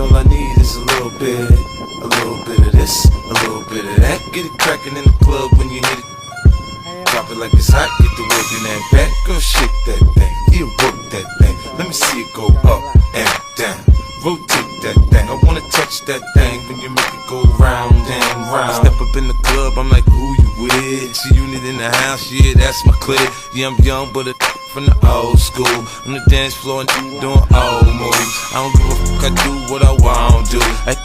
all I need is a little bit of this, a little bit of that. Get it crackin' in the club when you hit it. Drop it like it's hot, get the work in that back. Girl, shake that thing, yeah, work that thing. Let me see it go up and down. Rotate that thing, I wanna touch that thing when you make it go round and round. I step up in the club, I'm like, who you with? See unit in the house, yeah, that's my clique. Yeah, I'm young, but a from the old school. On the dance floor and doing old moves. I don't give a fuck, I do what I want to. I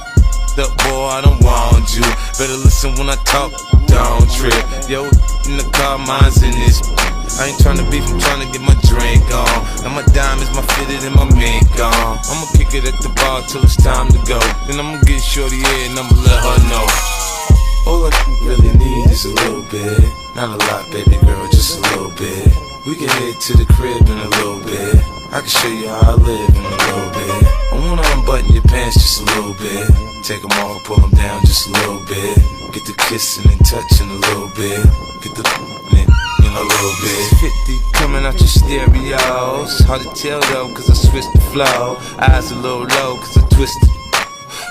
up, boy, I don't want you. Better listen when I talk, don't trip. Yo, in the car, mine's in this. I ain't tryna beef, I'm tryna get my drink on. And my diamonds, my fitted, and my mink on. I'ma kick it at the bar till it's time to go. Then I'ma get shorty here and I'ma let her know. All I really need is a little bit. Not a lot, baby girl, just a little bit. We can head to the crib in a little bit. I can show you how I live in a little bit. I wanna unbutton your pants just a little bit. Take them off, pull them down just a little bit. Get the kissing and touching a little bit. Get the in a little bit. 50 coming out your stereos. Hard to tell though, cause I switched the flow. Eyes a little low, cause I twisted.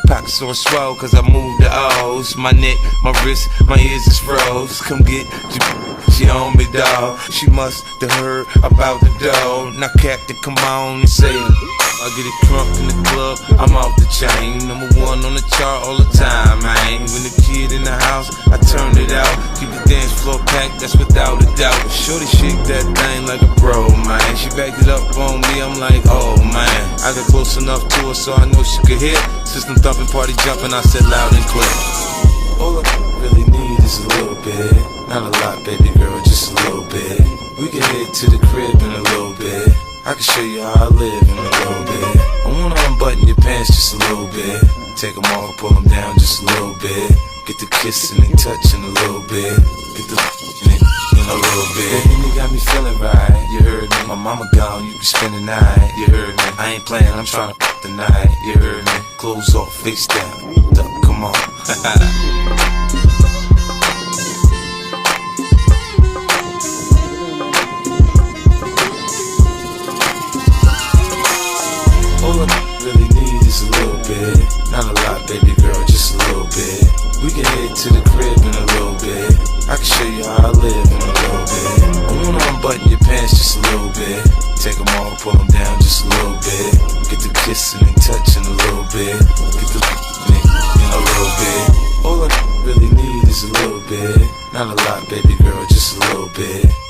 Pockets on swole, cause I moved the O's. My neck, my wrist, my ears is froze. Come get she on me, dawg. She must have heard about the dough. Now Captain, come on and say it. I get it crunk in the club, I'm off the chain. Number one on the chart all the time, man. When the kid in the house, I turned it out. Keep the dance floor packed, that's without a doubt. Shorty shake that thing like a pro, man. She backed it up on me, I'm like, oh man. I got close enough to her so I know she could hear. System thumping, party jumping, I said loud and clear. All I really need is a little bit. Not a lot, baby girl, just a little bit. We can head to the crib in a little bit. I can show you how I live in a little bit. I wanna unbutton your pants just a little bit. Take them off, pull them down just a little bit. Get the kissing and touching a little bit. Get the in a little bit. You got me feeling right, you heard me. My mama gone, you can spend the night, you heard me. I ain't playing, I'm trying to fuck the night, you heard me. Clothes off, face down, up, come on. All I really need is a little bit. Not a lot, baby girl, just a little bit. We can head to the crib in a little bit. I can show you how I live in a little bit. I wanna unbutton your pants just a little bit. Take them off, pull them down just a little bit. Get the kissing and touching a little bit. Get the in a little bit. All I really need is a little bit. Not a lot, baby girl, just a little bit.